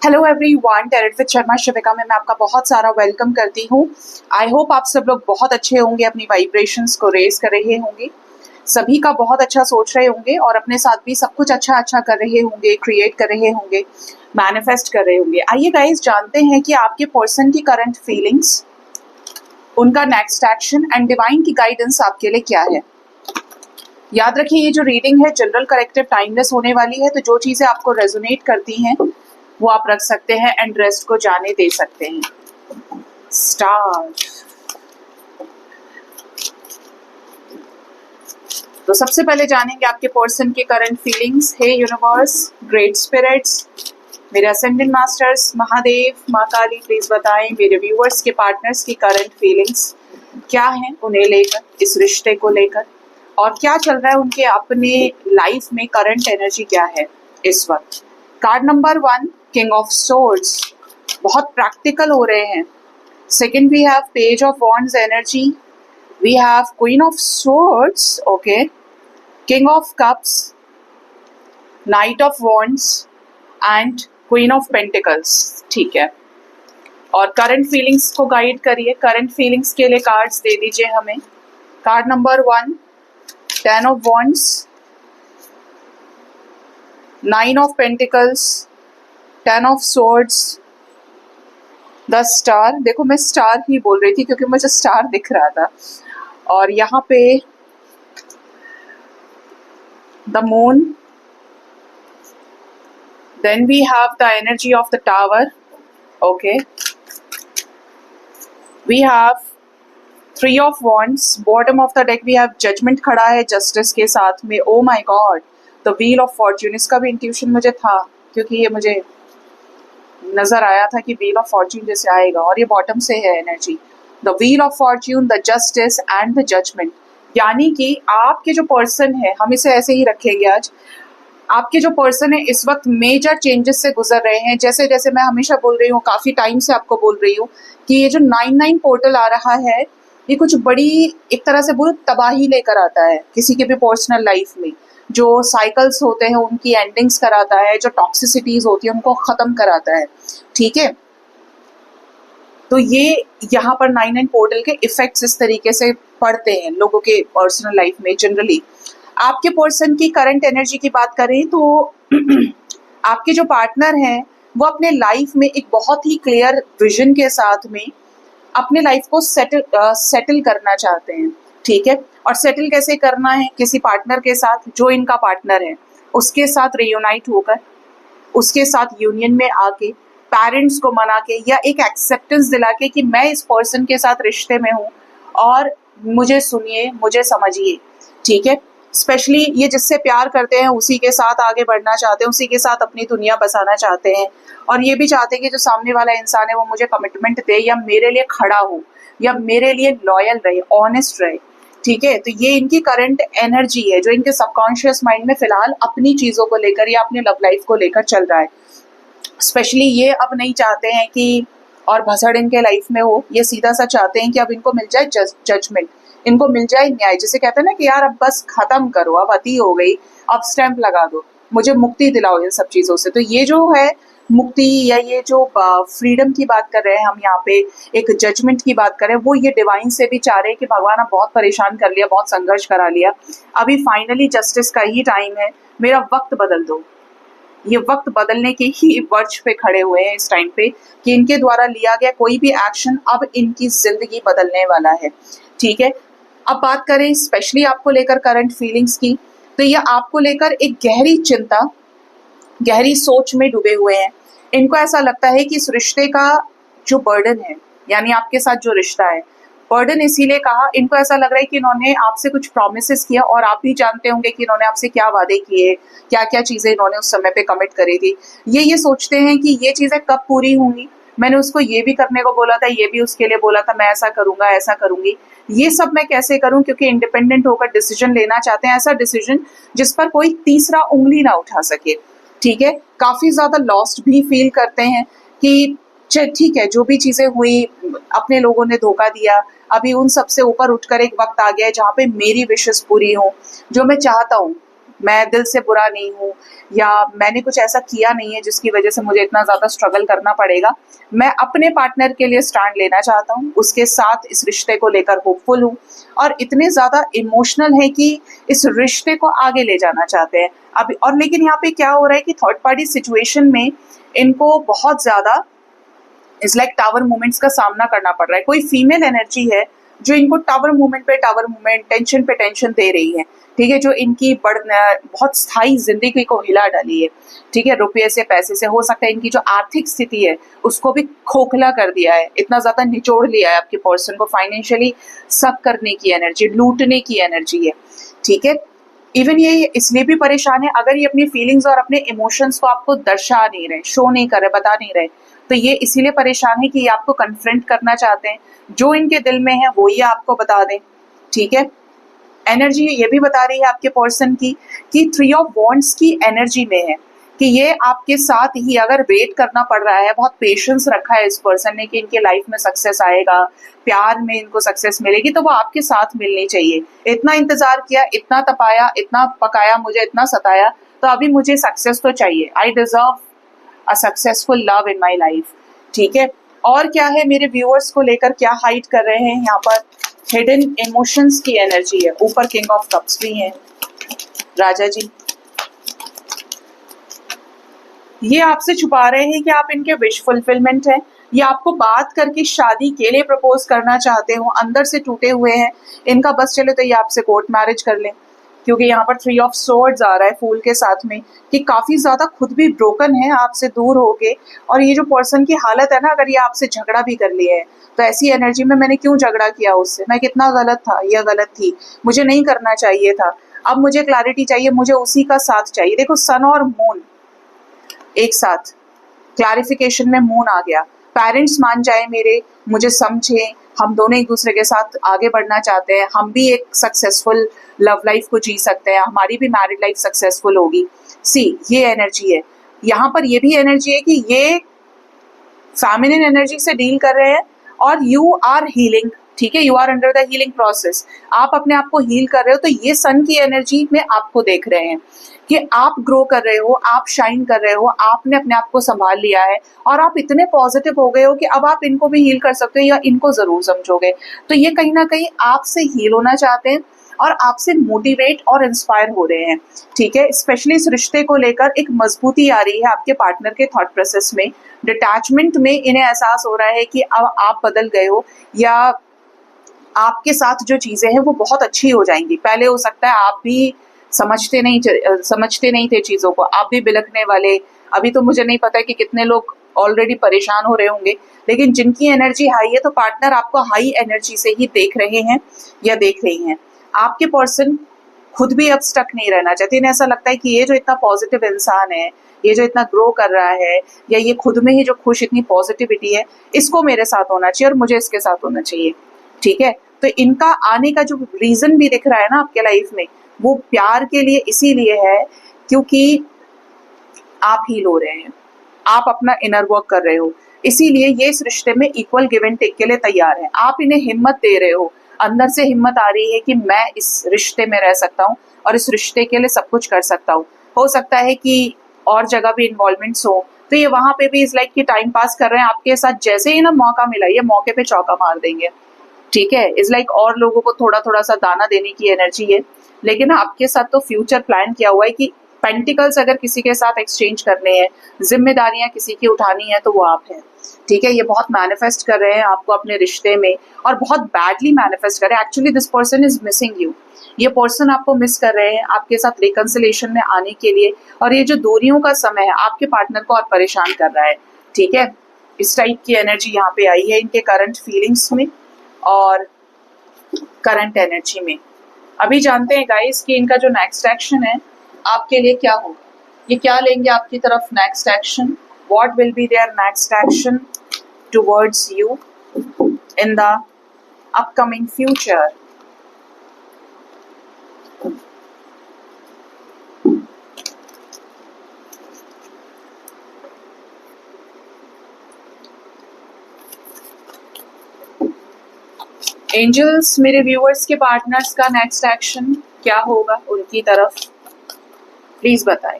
Hello everyone, tarot with Sharma Shivika में मैं आपका बहुत सारा वेलकम करती हूँ। आई होप आप सब लोग बहुत अच्छे होंगे, अपनी वाइब्रेशंस को रेज कर रहे होंगे, सभी का बहुत अच्छा सोच रहे होंगे और अपने साथ भी सब कुछ अच्छा अच्छा कर रहे होंगे, क्रिएट कर रहे होंगे, मैनिफेस्ट कर रहे होंगे। आइए गाइस, जानते हैं कि आपके पर्सन की करंट फीलिंग्स, उनका नेक्स्ट एक्शन एंड डिवाइन की गाइडेंस आपके लिए क्या है। याद रखिए, ये जो रीडिंग है जनरल, करेक्टिव, टाइमलेस होने वाली है, तो जो चीजें आपको रेजोनेट करती हैं वो आप रख सकते हैं एंड रेस्ट को जाने दे सकते हैं। स्टार। तो सबसे पहले जानेंगे आपके पर्सन के करंट फीलिंग्स। हे यूनिवर्स, ग्रेट स्पिरिट्स, मेरे असेंडेंट मास्टर्स, महादेव, माँ काली, प्लीज बताएं मेरे व्यूअर्स के पार्टनर्स की करंट फीलिंग्स क्या है, उन्हें लेकर, इस रिश्ते को लेकर, और क्या चल रहा है उनके अपने लाइफ में, करंट एनर्जी क्या है इस वक्त। Card number 1, king of swords, बहुत प्रैक्टिकल हो रहे हैं। Second we have page of wands energy, we have queen of swords, okay, king of cups, knight of wands and queen of pentacles. ठीक है, और करंट फीलिंग्स को guide करिए। Current feelings के लिए कार्ड्स दे दीजिए हमें। Card number 1, 10 of wands, 9 of pentacles, 10 of swords, the star. देखो, मैं स्टार ही बोल रही थी क्योंकि मुझे स्टार दिख रहा था। और यहाँ पे the moon, then we have the energy of the tower, okay, we have 3 of wands, bottom of the deck we have judgment खड़ा है जस्टिस के साथ में। Oh my god, the wheel of fortune. इसका भी इंट्यूशन मुझे था क्योंकि ये मुझे नजर आया था कि व्हील ऑफ फॉर्च्यून जैसे आएगा, और ये बॉटम से है energy. The wheel of fortune, the justice and the judgment. यानी कि आपके जो पर्सन है, हम इसे ऐसे ही रखेंगे आज, आपके जो पर्सन है इस वक्त मेजर चेंजेस से गुजर रहे हैं। जैसे जैसे मैं हमेशा बोल रही हूँ, काफी टाइम से आपको बोल रही हूँ कि ये जो 9-9 पोर्टल आ रहा है, ये कुछ बड़ी, एक तरह से बोलो, तबाही लेकर आता है किसी के भी पर्सनल लाइफ में। जो साइकिल्स होते हैं उनकी एंडिंग्स कराता है, जो टॉक्सिसिटीज होती है उनको खत्म कराता है। ठीक है, तो ये यहाँ पर 9-9 पोर्टल के इफेक्ट्स इस तरीके से पड़ते हैं लोगों के पर्सनल लाइफ में जनरली। आपके पर्सन की करंट एनर्जी की बात करें तो आपके जो पार्टनर हैं वो अपने लाइफ में एक बहुत ही क्लियर विजन के साथ में अपने लाइफ को सेटल करना चाहते हैं। ठीक है, और सेटल कैसे करना है, किसी पार्टनर के साथ, जो इनका पार्टनर है उसके साथ रियूनाइट होकर, उसके साथ यूनियन में आके, पेरेंट्स को मना के या एक एक्सेप्टेंस दिला के कि मैं इस पर्सन के साथ रिश्ते में हूँ और मुझे सुनिए, मुझे समझिए। ठीक है, स्पेशली ये जिससे प्यार करते हैं उसी के साथ आगे बढ़ना चाहते हैं, उसी के साथ अपनी दुनिया बसाना चाहते हैं, और ये भी चाहते हैं कि जो सामने वाला इंसान है वो मुझे कमिटमेंट दे, या मेरे लिए खड़ा हो, या मेरे लिए लॉयल रहे, ऑनेस्ट रहे। ठीक है, तो ये इनकी करंट एनर्जी है जो इनके सबकॉन्शियस माइंड में फिलहाल अपनी चीजों को लेकर या अपने लव लाइफ को लेकर चल रहा है। स्पेशली ये अब नहीं चाहते हैं कि और भसड़ इनके लाइफ में हो, ये सीधा सा चाहते हैं कि अब इनको मिल जाए जजमेंट, इनको मिल जाए न्याय। जिसे कहते हैं ना कि यार अब बस खत्म करो, अब अति हो गई, अब स्टैंप लगा दो, मुझे मुक्ति दिलाओ इन सब चीजों से। तो ये जो है मुक्ति, या ये जो फ्रीडम की बात कर रहे हैं हम यहाँ पे, एक जजमेंट की बात कर रहे हैं, वो ये डिवाइन से भी चाह रहे हैं कि भगवान अब बहुत परेशान कर लिया, बहुत संघर्ष करा लिया, अभी फाइनली जस्टिस का ही टाइम है, मेरा वक्त बदल दो। ये वक्त बदलने के ही वर्ष पे खड़े हुए हैं इस टाइम पे कि इनके द्वारा लिया गया कोई भी एक्शन अब इनकी जिंदगी बदलने वाला है। ठीक है, अब बात करें स्पेशली आपको लेकर करंट फीलिंग्स की, तो ये आपको लेकर एक गहरी चिंता, गहरी सोच में डूबे हुए हैं। इनको ऐसा लगता है कि इस रिश्ते का जो बर्डन है, यानी आपके साथ जो रिश्ता है, बर्डन इसीलिए कहा, इनको ऐसा लग रहा है कि इन्होंने आपसे कुछ प्रॉमिसेस किया, और आप भी जानते होंगे कि इन्होंने आपसे क्या वादे किए, क्या क्या चीजें इन्होंने उस समय पे कमिट करी थी। ये सोचते हैं कि ये चीजें कब पूरी होंगी, मैंने उसको ये भी करने को बोला था, ये भी उसके लिए बोला था, मैं ऐसा करूंगा, ऐसा करूंगी, ये सब मैं कैसे करूं, क्योंकि इंडिपेंडेंट होकर डिसीजन लेना चाहते हैं, ऐसा डिसीजन जिस पर कोई तीसरा उंगली ना उठा सके। ठीक है, काफी ज्यादा लॉस्ट भी फील करते हैं कि ठीक है, जो भी चीजें हुई, अपने लोगों ने धोखा दिया, अभी उन सब से ऊपर उठकर एक वक्त आ गया है जहाँ पे मेरी विशेष पूरी हो, जो मैं चाहता हूँ मैं दिल से बुरा नहीं हूँ, या मैंने कुछ ऐसा किया नहीं है जिसकी वजह से मुझे इतना ज़्यादा स्ट्रगल करना पड़ेगा। मैं अपने पार्टनर के लिए स्टैंड लेना चाहता हूँ, उसके साथ इस रिश्ते को लेकर होपफुल हूँ और इतने ज़्यादा इमोशनल है कि इस रिश्ते को आगे ले जाना चाहते हैं अभी। और लेकिन यहाँ पे क्या हो रहा है कि थर्ड पार्टी सिचुएशन में इनको बहुत ज़्यादा इट्स लाइक टावर मूवमेंट्स का सामना करना पड़ रहा है। कोई फीमेल एनर्जी है जो इनको टावर मूवमेंट पे टावर मूवमेंट, टेंशन पे टेंशन दे रही है, ठीक है, जो इनकी बहुत स्थायी जिंदगी को हिला डाली है, ठीक है, रुपये से, पैसे से, हो सकता है इनकी जो आर्थिक स्थिति है उसको भी खोखला कर दिया है, इतना ज्यादा निचोड़ लिया है आपके पर्सन को, फाइनेंशियली सक करने की एनर्जी, लूटने की एनर्जी है, ठीक है। इवन ये इसलिए भी परेशान है, अगर ये अपनी फीलिंग्स और अपने इमोशंस को आपको दर्शा नहीं रहे, शो नहीं कर रहे, बता नहीं रहे, तो ये इसीलिए परेशान है कि ये आपको कन्फ्रंट करना चाहते हैं, जो इनके दिल में है वो ये आपको बता दें, ठीक है। एनर्जी ये भी बता रही है आपके पर्सन की कि 3 ऑफ वॉन्ड्स की एनर्जी में है कि ये आपके साथ ही अगर वेट करना पड़ रहा है, बहुत पेशेंस रखा है इस पर्सन ने कि इनके लाइफ में सक्सेस आएगा, प्यार में इनको सक्सेस मिलेगी, तो वो आपके साथ मिलनी चाहिए। इतना इंतजार किया, इतना तपाया, इतना पकाया, मुझे इतना सताया, तो अभी मुझे सक्सेस तो चाहिए। I deserve a successful love in my life, ठीक है। और क्या है, मेरे व्यूअर्स को लेकर क्या हाइड कर रहे हैं यहाँ पर, हिडन इमोशंस की एनर्जी है, ऊपर किंग ऑफ कप्स भी है, राजा जी। ये आपसे छुपा रहे हैं कि आप इनके विश फुलफिलमेंट है, ये आपको बात करके शादी के लिए प्रपोज करना चाहते हो, अंदर से टूटे हुए हैं, इनका बस चले तो ये आपसे कोर्ट मैरिज कर लें, क्योंकि यहाँ पर 3 ऑफ सोर्ड्स आ रहा है फूल के साथ में कि काफी ज्यादा खुद भी ब्रोकन है आपसे दूर होके। और ये जो पर्सन की हालत है ना, अगर ये आपसे झगड़ा भी कर लिए है तो ऐसी एनर्जी में मैंने क्यों झगड़ा किया उससे, मैं कितना गलत था, यह गलत थी, मुझे नहीं करना चाहिए था, अब मुझे क्लैरिटी चाहिए, मुझे उसी का साथ चाहिए। देखो सन और मून एक साथ, क्लैरिफिकेशन में मून आ गया, पेरेंट्स मान जाए मेरे, मुझे समझे, हम दोनों एक दूसरे के साथ आगे बढ़ना चाहते हैं, हम भी एक सक्सेसफुल लव लाइफ को जी सकते हैं, हमारी भी मैरिड लाइफ सक्सेसफुल होगी। सी ये एनर्जी है यहाँ पर, ये भी एनर्जी है कि ये फेमिनिन एनर्जी से डील कर रहे हैं और यू आर हीलिंग, ठीक है, you are under the healing process, आप अपने आप को हील कर रहे हो। तो ये सन की एनर्जी में आपको देख रहे हैं कि आप ग्रो कर रहे हो, आप शाइन कर रहे हो, आपने अपने आप को संभाल लिया है और आप इतने पॉजिटिव हो गए हो कि अब आप इनको भी हील कर सकते हो या इनको जरूर समझोगे। तो ये कहीं ना कहीं आपसे हील होना चाहते हैं और आपसे मोटिवेट और इंस्पायर हो रहे हैं, ठीक है। स्पेशली इस रिश्ते को लेकर एक मजबूती आ रही है आपके पार्टनर के थॉट प्रोसेस में, डिटैचमेंट में इन्हें एहसास हो रहा है कि अब आप बदल गए हो या आपके साथ जो चीजें हैं वो बहुत अच्छी हो जाएंगी। पहले हो सकता है आप भी समझते नहीं थे चीजों को, आप भी बिलखने वाले, अभी तो मुझे नहीं पता है कि कितने लोग ऑलरेडी परेशान हो रहे होंगे, लेकिन जिनकी एनर्जी हाई है तो पार्टनर आपको हाई एनर्जी से ही देख रहे हैं या देख रही हैं। आपके पर्सन खुद भी अब स्टक नहीं रहना चाहते, इन्हें ऐसा लगता है कि ये जो इतना पॉजिटिव इंसान है, ये जो इतना ग्रो कर रहा है, या ये खुद में ही जो खुश, इतनी पॉजिटिविटी है, इसको मेरे साथ होना चाहिए और मुझे इसके साथ होना चाहिए, ठीक है। तो इनका आने का जो रीजन भी दिख रहा है ना आपके लाइफ में, वो प्यार के लिए इसीलिए है क्योंकि आप हील हो रहे हैं, आप अपना इनर वर्क कर रहे हो, इसीलिए ये इस रिश्ते में इक्वल गिव एंड टेक के लिए तैयार है। आप इन्हें हिम्मत दे रहे हो, अंदर से हिम्मत आ रही है कि मैं इस रिश्ते में रह सकता हूँ और इस रिश्ते के लिए सब कुछ कर सकता हूँ। हो सकता है कि और जगह भी इन्वॉल्वमेंट्स हो, तो ये वहां पे भी इस लाइक कि टाइम पास कर रहे हैं आपके साथ, जैसे ही ना मौका मिला ये मौके पे चौका मार देंगे, ठीक है। इस लाइक और लोगों को थोड़ा थोड़ा सा दाना देने की एनर्जी है, लेकिन आपके साथ तो फ्यूचर प्लान किया हुआ है कि पेंटिकल्स अगर किसी के साथ एक्सचेंज करने हैं, जिम्मेदारियां किसी की उठानी है, तो वो आप हैं, ठीक है। ये बहुत मैनिफेस्ट कर रहे हैं आपको अपने रिश्ते में और बहुत बैडली मैनिफेस्ट कर रहे हैं। Actually this person is missing you, ये पर्सन आपको मिस कर रहे हैं आपके साथ रिकंसिलेशन में आने के लिए, और ये जो दूरियों का समय है आपके पार्टनर को और परेशान कर रहा है, ठीक है। इस टाइप की एनर्जी यहाँ पे आई है इनके करंट फीलिंग्स में और करंट एनर्जी में। अभी जानते हैं गाइस कि इनका जो नेक्स्ट एक्शन है आपके लिए क्या होगा, ये क्या लेंगे आपकी तरफ next action, what will be there next action towards you in the upcoming future. Angels, मेरे व्यूअर्स के पार्टनर्स का नेक्स्ट एक्शन क्या होगा उनकी तरफ, प्लीज बताएं।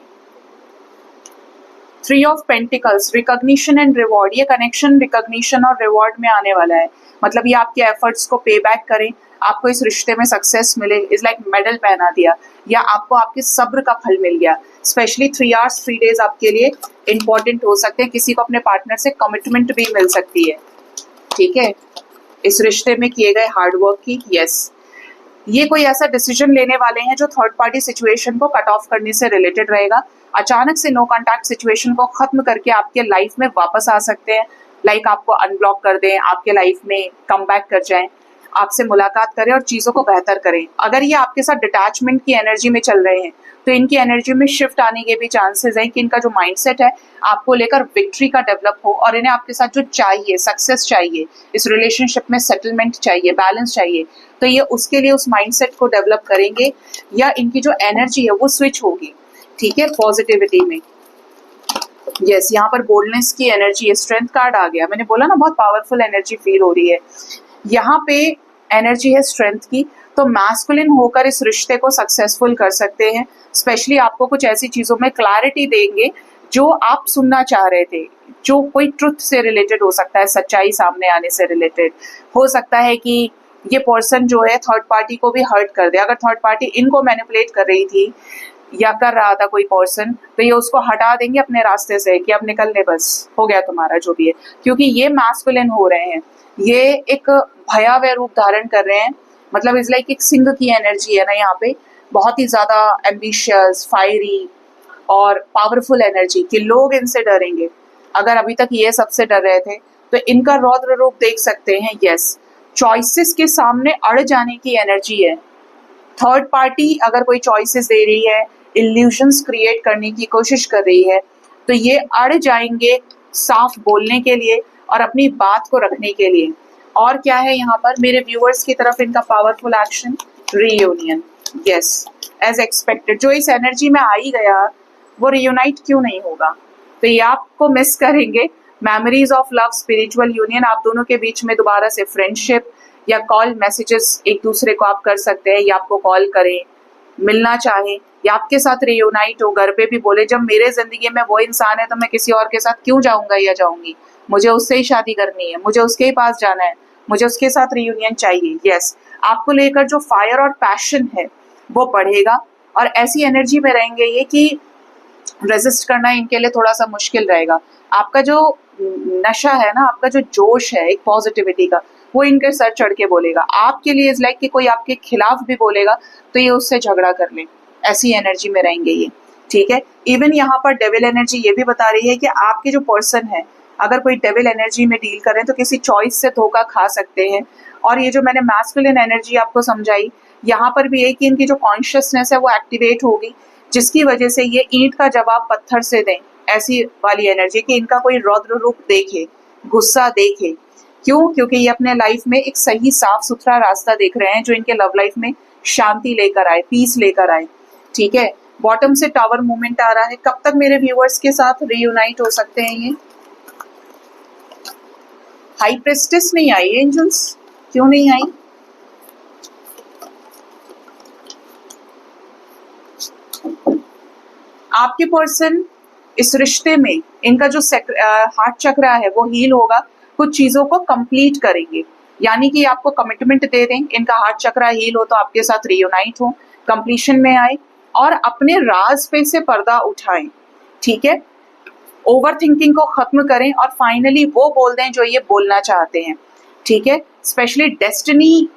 3 of pentacles, recognition and reward. ये कनेक्शन रिकॉग्निशन और रिवॉर्ड में आने वाला है, मतलब ये आपके एफर्ट्स को पे बैक करें, आपको इस रिश्ते में सक्सेस मिले, इज लाइक मेडल पहना दिया, या आपको आपके सब्र का फल मिल गया। स्पेशली 3 आवर्स 3 डेज आपके लिए इंपॉर्टेंट हो सकते हैं। किसी को अपने पार्टनर से कमिटमेंट भी मिल सकती है, ठीक है, इस रिश्ते में किए गए हार्डवर्क की। यस, ये कोई ऐसा डिसीजन लेने वाले हैं जो थर्ड पार्टी सिचुएशन को कट ऑफ करने से रिलेटेड रहेगा। अचानक से नो कॉन्टैक्ट सिचुएशन को खत्म करके आपके लाइफ में वापस आ सकते हैं, लाइक आपको अनब्लॉक कर दें, आपके लाइफ में कम बैक कर जाएं, आपसे मुलाकात करें और चीज़ों को बेहतर करें। अगर ये आपके साथ डिटैचमेंट की एनर्जी में चल रहे हैं तो इनकी एनर्जी में शिफ्ट आने के भी चांसेस हैं कि इनका जो माइंडसेट है आपको लेकर विक्ट्री का डेवलप हो, और इन्हें आपके साथ जो चाहिए, सक्सेस चाहिए, इस रिलेशनशिप में सेटलमेंट चाहिए, बैलेंस चाहिए, तो ये उसके लिए उस माइंडसेट को डेवलप करेंगे, या इनकी जो एनर्जी है वो स्विच होगी, ठीक है, पॉजिटिविटी में। यस, यहाँ पर बोल्डनेस की एनर्जी है, स्ट्रेंथ कार्ड आ गया, मैंने बोला ना बहुत पावरफुल एनर्जी फील हो रही है। यहाँ पे एनर्जी है स्ट्रेंथ की, तो मैस्कुलिन होकर इस रिश्ते को सक्सेसफुल कर सकते हैं। स्पेशली आपको कुछ ऐसी चीज़ों में क्लैरिटी देंगे जो आप सुनना चाह रहे थे, जो कोई ट्रुथ से रिलेटेड हो सकता है, सच्चाई सामने आने से रिलेटेड हो सकता है कि ये पर्सन जो है थर्ड पार्टी को भी हर्ट कर दे। अगर थर्ड पार्टी इनको मैनिपुलेट कर रही थी या कर रहा था कोई पर्सन, तो ये उसको हटा देंगे अपने रास्ते से कि अब निकल ले, बस हो गया तुम्हारा जो भी है, क्योंकि ये मैस्कुलिन हो रहे हैं, ये एक भयावह रूप धारण कर रहे हैं। मतलब इज लाइक एक सिंह की एनर्जी है ना यहाँ पे, बहुत ही ज्यादा एम्बिशियस, फायरी और पावरफुल एनर्जी कि लोग इनसे डरेंगे। अगर अभी तक ये सबसे डर रहे थे तो इनका रौद्र रूप देख सकते हैं। यस, चॉइसेस के सामने अड़ जाने की एनर्जी है। थर्ड पार्टी अगर कोई चॉइसेस दे रही है, इल्यूजन्स क्रिएट करने की कोशिश कर रही है, तो ये अड़ जाएंगे साफ बोलने के लिए और अपनी बात को रखने के लिए। और क्या है यहाँ पर मेरे व्यूअर्स की तरफ इनका powerful action, reunion. Yes, as expected, जो इस एनर्जी में आ ही गया वो रियूनाइट क्यों नहीं होगा, तो ये आपको मिस करेंगे। Memories of love, spiritual union, आप दोनों के बीच में दोबारा से फ्रेंडशिप या कॉल मैसेजेस एक दूसरे को आप कर सकते हैं, या आपको कॉल करें, मिलना चाहें, या आपके साथ रियूनाइट हो, घर पे भी बोले जब मेरे जिंदगी में वो इंसान है तो मैं किसी और के साथ क्यों जाऊंगा या जाऊंगी, मुझे उससे ही शादी करनी है, मुझे उसके ही पास जाना है, मुझे उसके साथ रियूनियन चाहिए। यस, आपको लेकर जो फायर और पैशन है वो बढ़ेगा, और ऐसी एनर्जी में रहेंगे ये कि रेजिस्ट करना इनके लिए थोड़ा सा मुश्किल रहेगा। आपका जो नशा है ना, आपका जो जोश है एक पॉजिटिविटी का, वो इनके सर चढ़ के बोलेगा। आपके लिए इज लाइक कि कोई आपके खिलाफ भी बोलेगा तो ये उससे झगड़ा कर ले, ऐसी एनर्जी में रहेंगे ये, ठीक है। इवन यहाँ पर डेविल एनर्जी ये भी बता रही है कि आपके जो पर्सन है अगर कोई डेविल एनर्जी में डील करें तो किसी चॉइस से धोखा खा सकते हैं। और ये जो मैंने मैस्कुलिन एनर्जी आपको समझाई, यहाँ पर भी है कि इनकी जो कॉन्शियसनेस है वो एक्टिवेट होगी, जिसकी वजह से ये ईंट का जवाब पत्थर से दें, ऐसी वाली एनर्जी कि इनका कोई रौद्र रूप देखे, गुस्सा देखे। क्यों? क्योंकि ये अपने लाइफ में एक सही साफ सुथरा रास्ता देख रहे हैं जो इनके लव लाइफ में शांति लेकर आए, पीस लेकर आए, ठीक है। बॉटम से टावर मूवमेंट आ रहा है। कब तक मेरे व्यूअर्स के साथ रीयूनाइट हो सकते हैं ये? हाई प्रेस्टिस नहीं आई एंजल्स, क्यों नहीं आई? आपके पर्सन इस रिश्ते में, इनका जो हार्ट चक्र है वो हील होगा, कुछ चीजों को कंप्लीट करेंगे, यानी कि आपको कमिटमेंट दे दें, इनका हार्ट चक्र हील हो तो आपके साथ रियूनाइट हो, कंप्लीशन में आए और अपने राज पे से पर्दा उठाएं, ठीक है। ओवर थिंकिंग को खत्म करें और फाइनली वो बोल दें जो ये बोलना चाहते हैं, ठीक है। स्पेशली डेस्टिनी,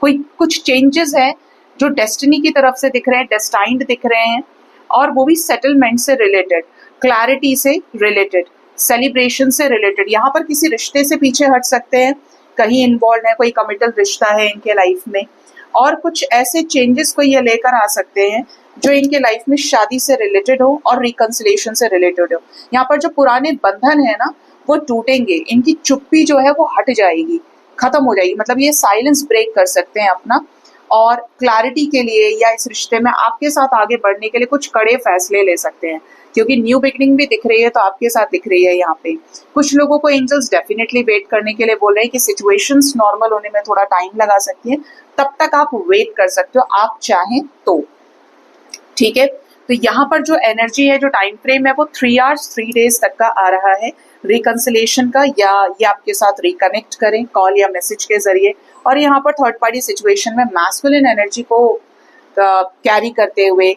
कोई कुछ चेंजेस है जो डेस्टिनी की तरफ से दिख रहे हैं, डेस्टाइंड दिख रहे हैं, और वो भी सेटलमेंट से रिलेटेड, क्लैरिटी से रिलेटेड, सेलिब्रेशन से रिलेटेड। यहाँ पर किसी रिश्ते से पीछे हट सकते हैं, कहीं इन्वॉल्व है, कोई कमिटल रिश्ता है इनके लाइफ में, और कुछ ऐसे चेंजेस को ये लेकर आ सकते हैं जो इनके लाइफ में शादी से रिलेटेड हो और रिकंसिलिएशन से रिलेटेड हो। यहाँ पर जो पुराने बंधन है ना वो टूटेंगे, इनकी चुप्पी जो है वो हट जाएगी, खत्म हो जाएगी, मतलब ये साइलेंस ब्रेक कर सकते हैं अपना, और क्लैरिटी के लिए या इस रिश्ते में आपके साथ आगे बढ़ने के लिए कुछ कड़े फैसले ले सकते हैं, क्योंकि न्यू बिगनिंग भी दिख रही है तो आपके साथ दिख रही है। यहाँ पे कुछ लोगों को एंजल्स डेफिनेटली वेट करने के लिए बोल रहे हैं कि सिचुएशंस नॉर्मल होने में थोड़ा टाइम लगा सकती है, तब तक आप वेट कर सकते हो आप चाहें तो, ठीक है। तो यहाँ पर जो एनर्जी है, जो टाइम फ्रेम है, वो 3 आवर्स 3 डेज तक का आ रहा है रिकंसिलेशन का, या ये आपके साथ रिकनेक्ट करें कॉल या मैसेज के जरिए। और यहाँ पर थर्ड पार्टी सिचुएशन में मैस्कुलिन एनर्जी को कैरी करते हुए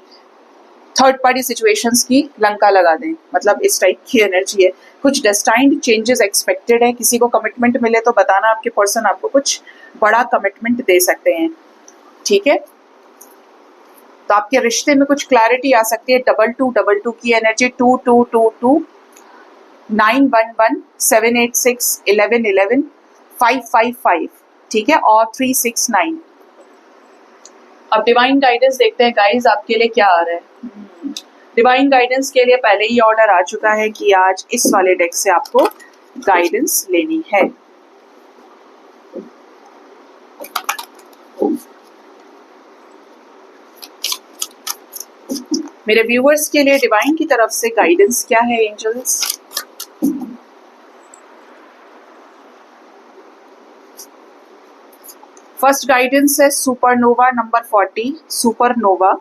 थर्ड पार्टी सिचुएशंस की लंका लगा दें, मतलब इस टाइप की एनर्जी है। कुछ डेस्टाइन्ड चेंजेस एक्सपेक्टेड है, किसी को कमिटमेंट मिले तो बताना, आपके पर्सन आपको कुछ बड़ा कमिटमेंट दे सकते हैं, ठीक है। तो आपके रिश्ते में कुछ क्लैरिटी आ सकती है। 2222 की एनर्जी, 2222, 911, 786, 1111, 555, ठीक है, और 369। अब डिवाइन गाइडेंस देखते हैं गाइस, आपके लिए क्या आ रहा है। डिवाइन गाइडेंस के लिए पहले ही ऑर्डर आ चुका है कि आज इस वाले डेक से आपको गाइडेंस लेनी है। मेरे व्यूअर्स के लिए डिवाइन की तरफ से गाइडेंस क्या है एंजल्स। फर्स्ट गाइडेंस है supernova number 40, supernova.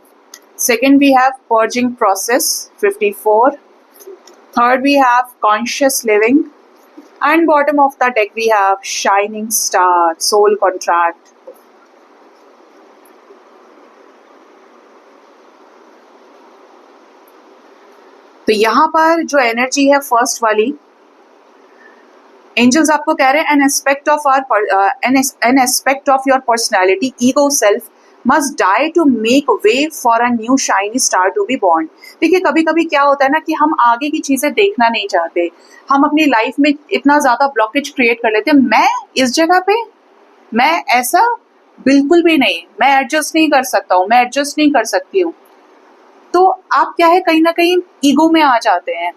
Second we have purging process 54। Third we have conscious living, and bottom of the deck we have shining star, soul contract. तो यहां पर जो एनर्जी है फर्स्ट वाली, एंजल्स आपको कह रहे हैं an aspect of your personality, ego self must die to make way for a new shiny star to be born. देखिए कभी कभी क्या होता है ना कि हम आगे की चीजें देखना नहीं चाहते, हम अपनी लाइफ में इतना ज्यादा ब्लॉकेज क्रिएट कर लेते हैं। मैं इस जगह पे, मैं ऐसा बिल्कुल भी नहीं, मैं एडजस्ट नहीं कर सकता हूँ, मैं एडजस्ट नहीं कर सकती हूँ। तो आप क्या है, कहीं ना कहीं ईगो में आ जाते हैं।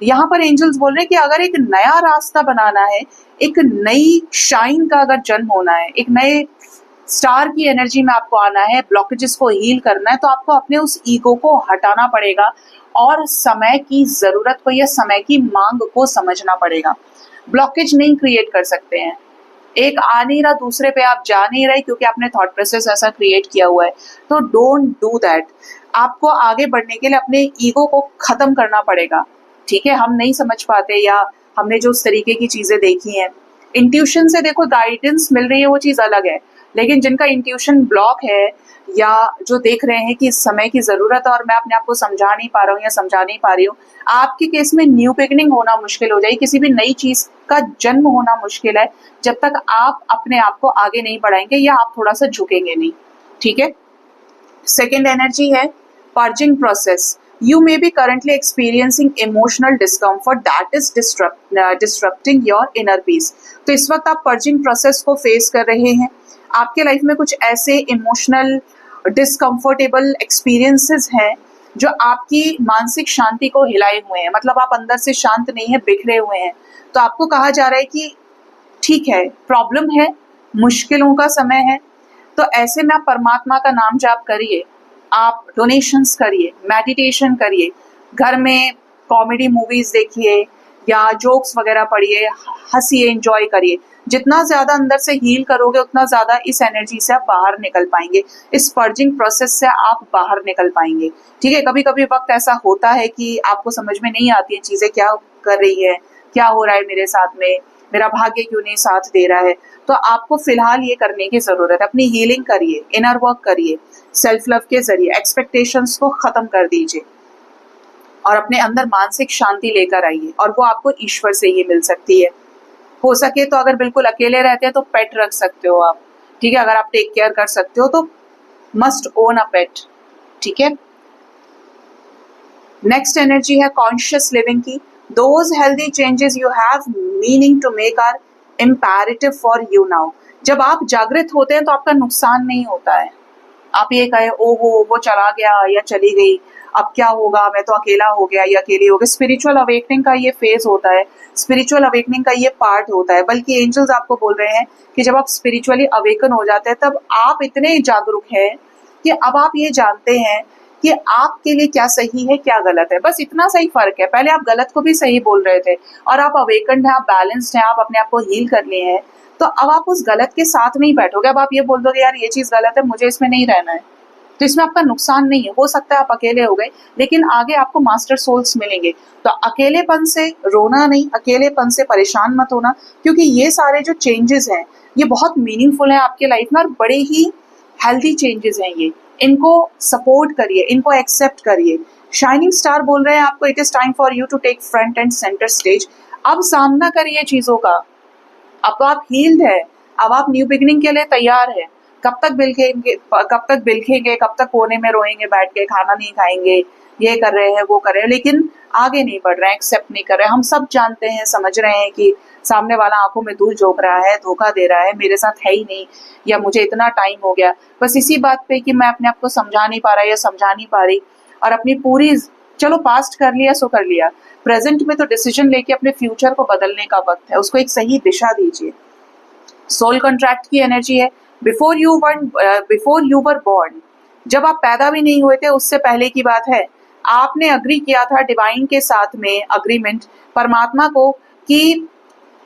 यहाँ पर एंजल्स बोल रहे हैं कि अगर एक नया रास्ता बनाना है, एक नई शाइन का अगर जन्म होना है, एक नए स्टार की एनर्जी में आपको आना है, ब्लॉकेजेस को हील करना है, तो आपको अपने उस ईगो को हटाना पड़ेगा और समय की जरूरत को या समय की मांग को समझना पड़ेगा। ब्लॉकेज नहीं क्रिएट कर सकते हैं, एक आ नहीं रहा दूसरे पे आप जा नहीं रहे क्योंकि आपने थॉट प्रोसेस ऐसा क्रिएट किया हुआ है। तो डोंट डू दैट। आपको आगे बढ़ने के लिए अपने ईगो को खत्म करना पड़ेगा, ठीक है। हम नहीं समझ पाते या हमने जो उस तरीके की चीजें देखी हैं, इंट्यूशन से देखो गाइडेंस मिल रही है वो चीज अलग है, लेकिन जिनका इंट्यूशन ब्लॉक है या जो देख रहे हैं कि इस समय की जरूरत है और मैं अपने आप को समझा नहीं पा रहा हूँ या समझा नहीं पा रही हूँ, आपके केस में न्यू बिगिनिंग होना मुश्किल हो जाएगी, किसी भी नई चीज का जन्म होना मुश्किल है जब तक आप अपने आप को आगे नहीं बढ़ाएंगे या आप थोड़ा सा झुकेंगे नहीं, ठीक है। सेकेंड एनर्जी है purging process. You may be currently experiencing emotional discomfort that is disrupting your inner peace. तो इस वक्त आप पर्जिंग प्रोसेस को फेस कर रहे हैं। आपके लाइफ में कुछ ऐसे इमोशनल डिस्कम्फर्टेबल एक्सपीरियंसेस हैं जो आपकी मानसिक शांति को हिलाए हुए हैं, मतलब आप अंदर से शांत नहीं है, बिखरे हुए हैं। तो आपको कहा जा रहा है कि ठीक है, प्रॉब्लम है, मुश्किलों का समय है, तो ऐसे में आप परमात्मा का नाम जाप करिए, आप डोनेशंस करिए, मेडिटेशन करिए, घर में कॉमेडी मूवीज देखिए या जोक्स वगैरह पढ़िए, हंसिए, एंजॉय करिए। जितना ज्यादा अंदर से हील करोगे उतना ज्यादा इस एनर्जी से आप बाहर निकल पाएंगे, इस पर्जिंग प्रोसेस से आप बाहर निकल पाएंगे, ठीक है। कभी कभी वक्त ऐसा होता है कि आपको समझ में नहीं आती है चीजें क्या कर रही है, क्या हो रहा है मेरे साथ में, मेरा भाग्य क्यों नहीं साथ दे रहा है। तो आपको फिलहाल ये करने की जरूरत है, अपनी हीलिंग करिए, इनर वर्क करिए, सेल्फ लव के जरिए एक्सपेक्टेशंस को खत्म कर दीजिए और अपने अंदर मानसिक शांति लेकर आइए, और वो आपको ईश्वर से ही मिल सकती है। हो सके तो अगर बिल्कुल अकेले रहते हैं तो पेट रख सकते हो आप, ठीक है। अगर आप टेक केयर कर सकते हो तो मस्ट ओन अ पेट, ठीक है। नेक्स्ट एनर्जी है कॉन्शियस लिविंग की। Those healthy changes you have meaning to make are imperative for you now. जब आप जागृत होते हैं तो आपका नुकसान नहीं होता है। आप ये कहे ओहो वो चला गया या चली गई, अब क्या होगा, मैं तो अकेला हो गया या अकेली हो गई। स्पिरिचुअल अवेकनिंग का ये फेज होता है, स्पिरिचुअल अवेकनिंग का ये पार्ट होता है। बल्कि एंजल्स आपको बोल रहे हैं कि जब आप स्पिरिचुअली अवेकन हो जाते हैं तब आप इतने जागरूक हैं कि अब आप ये जानते हैं कि आपके लिए क्या सही है क्या गलत है। बस इतना सही फर्क है, पहले आप गलत को भी सही बोल रहे थे और आप अवेकन्ड हैं, आप बैलेंस्ड हैं, आप अपने आप को हील कर लिए हैं। तो अब आप उस गलत के साथ नहीं बैठोगे, अब आप ये बोल दोगे यार ये चीज गलत है, मुझे इसमें नहीं रहना है, तो इसमें आपका नुकसान नहीं है। हो सकता है आप अकेले हो गए, लेकिन आगे आपको मास्टर सोल्स मिलेंगे। तो अकेलेपन से रोना नहीं, अकेलेपन से परेशान मत होना, क्योंकि ये सारे जो चेंजेस हैं ये बहुत मीनिंगफुल हैं आपके लाइफ में और बड़े ही हेल्दी चेंजेस हैं ये। इनको सपोर्ट करिए, इनको एक्सेप्ट करिए। शाइनिंग स्टार बोल रहे हैं आपको, it is time for you to take front and center stage. अब सामना करिए चीजों का। अब तो आप हील्ड है, अब आप न्यू बिगिनिंग के लिए तैयार है। कब तक बिलखेंगे, कब तक कोने में रोएंगे बैठ के, खाना नहीं खाएंगे, ये कर रहे हैं वो कर रहे हैं, लेकिन आगे नहीं बढ़ रहे हैं, एक्सेप्ट नहीं कर रहे हैं। हम सब जानते हैं, समझ रहे हैं कि सामने वाला आंखों में धूल झोंक रहा है, धोखा दे रहा है, मेरे साथ है ही नहीं, या मुझे इतना टाइम हो गया। बस इसी बात पे कि मैं अपने आप को समझा नहीं पा रहा या समझा नहीं पा रही, और अपनी पूरी, चलो पास्ट कर लिया सो कर लिया, प्रेजेंट में तो डिसीजन लेके अपने फ्यूचर को बदलने का वक्त है। उसको एक सही दिशा दीजिए। सोल कॉन्ट्रैक्ट की एनर्जी है। बिफोर यू वर बॉर्न, जब आप पैदा भी नहीं हुए थे उससे पहले की बात है, आपने अग्री किया था डिवाइन के साथ में, अग्रीमेंट परमात्मा को, कि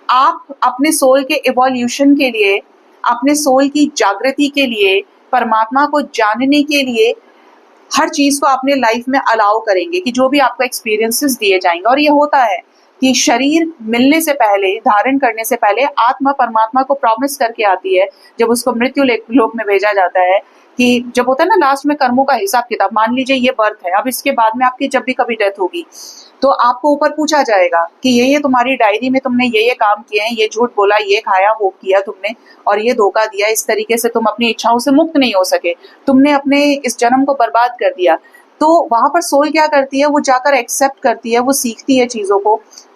आप अपने सोल के इवोल्यूशन के लिए, अपने सोल की जागृति के लिए, परमात्मा को जानने के लिए हर चीज को अपने लाइफ में अलाउ करेंगे, कि जो भी आपको एक्सपीरियंसेस दिए जाएंगे। और ये होता है कि शरीर मिलने से पहले, धारण करने से पहले आत्मा परमात्मा को प्रॉमिस करके आती है, जब उसको मृत्यु लोक में भेजा जाता है, कि जब होता है ना लास्ट में कर्मों का हिसाब किताब, मान लीजिए ये बर्थ है, अब इसके बाद में आपकी जब भी कभी डेथ होगी तो आपको ऊपर पूछा जाएगा कि ये तुम्हारी डायरी में तुमने ये काम किए हैं, ये झूठ बोला, ये खाया, वो किया तुमने, और ये धोखा दिया, इस तरीके से तुम अपनी इच्छाओं से मुक्त नहीं हो सके, तुमने अपने इस जन्म को बर्बाद कर दिया। तो वहां पर सोल क्या करती है, वो जाकर एक्सेप्ट करती है, वो सीखती है चीजों को,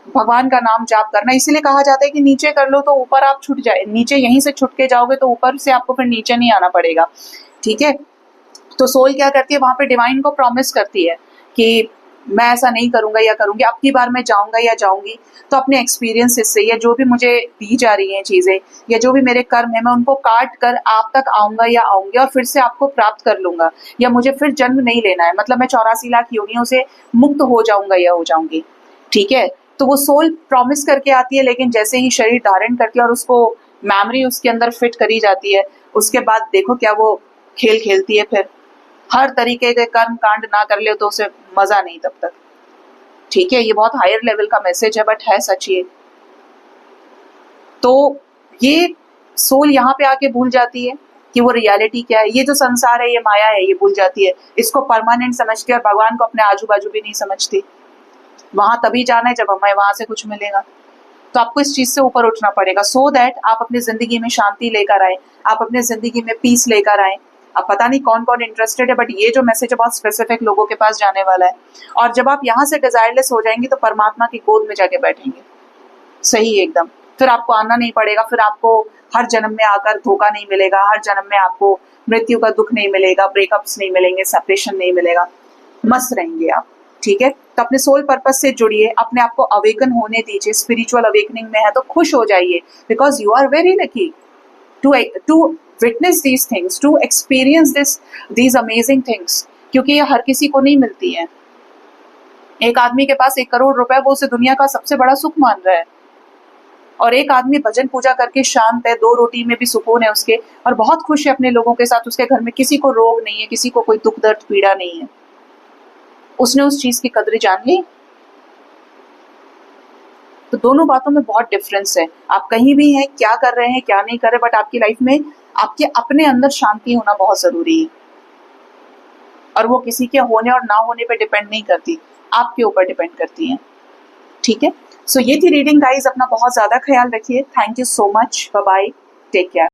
भगवान का नाम जाप करना। इसीलिए कहा जाता है कि नीचे कर लो तो ऊपर आप छूट जाए, नीचे यहीं से छुट के जाओगे तो ऊपर से आपको फिर नीचे नहीं आना पड़ेगा। ठीक है, तो सोल क्या करती है, वहां पे डिवाइन को प्रॉमिस करती है कि मैं ऐसा नहीं करूंगा या करूंगी, अब की बार मैं जाऊंगा या जाऊंगी तो अपने एक्सपीरियंसेस से, या जो भी मुझे दी जा रही हैं चीजें, या जो भी मेरे कर्म है, मैं उनको काट कर आप तक आऊंगा या आऊंगी और फिर से आपको प्राप्त कर लूंगा, या मुझे फिर जन्म नहीं लेना है, मतलब मैं 84 लाख योनियों से मुक्त हो जाऊंगा या हो जाऊंगी। ठीक है, तो वो सोल प्रॉमिस करके आती है, लेकिन जैसे ही शरीर धारण करती है और उसको मेमोरी उसके अंदर फिट करी जाती है, उसके बाद देखो क्या वो खेल खेलती है, फिर हर तरीके के कर्म कांड ना कर ले तो उसे मजा नहीं तब तक। ठीक है, ये बहुत हायर लेवल का मैसेज है, बट है सच ये। तो ये सोल यहाँ पे आके भूल जाती है कि वो रियलिटी क्या है, ये जो संसार है, ये माया है, ये भूल जाती है, इसको परमानेंट समझती है और भगवान को अपने आजू बाजू भी नहीं समझती। वहां तभी जाना है जब हमें वहां से कुछ मिलेगा। तो आपको इस चीज से ऊपर उठना पड़ेगा, सो दैट आप अपनी जिंदगी में शांति लेकर आए, आप अपने जिंदगी में पीस लेकर आए। अब पता नहीं कौन कौन इंटरेस्टेड है, बट ये जो मैसेज है बहुत स्पेसिफिक लोगों के पास जाने वाला है। और जब आप यहाँ से डिजायरलेस हो जाएंगे तो परमात्मा की गोद में जाके बैठेंगे, सही एकदम। फिर आपको आना नहीं पड़ेगा, फिर आपको हर जन्म में आकर धोखा नहीं मिलेगा, हर जन्म में आपको मृत्यु का दुख नहीं मिलेगा, ब्रेकअप्स नहीं मिलेंगे, सेपरेशन नहीं मिलेगा, मस्त रहेंगे आप। ठीक है, तो अपने सोल पर्पस से जुड़िए, अपने आप को अवेकन होने दीजिए। स्पिरिचुअल अवेकनिंग में है तो खुश हो जाइए, because you are very lucky to witness these things, to experience these amazing things, क्योंकि ये हर किसी को नहीं मिलती है। एक आदमी के पास 1 करोड़ रुपए, वो उसे दुनिया का सबसे बड़ा सुख मान रहा है, और एक आदमी भजन पूजा करके शांत है, 2 रोटी में भी सुकून है उसके, और बहुत खुश है अपने लोगों के साथ, उसके घर में किसी को रोग नहीं है, किसी को कोई दुख दर्द पीड़ा नहीं है। उसने उस चीज की कद्र जान ली। तो दोनों बातों में बहुत डिफरेंस है। आप कहीं भी हैं, क्या कर रहे हैं, क्या नहीं कर रहे, बट आपकी लाइफ में आपके अपने अंदर शांति होना बहुत जरूरी है, और वो किसी के होने और ना होने पे डिपेंड नहीं करती, आपके ऊपर डिपेंड करती है। ठीक है, सो ये थी रीडिंग गाइस, अपना बहुत ज्यादा ख्याल रखिए। Thank you so much, bye bye, take care.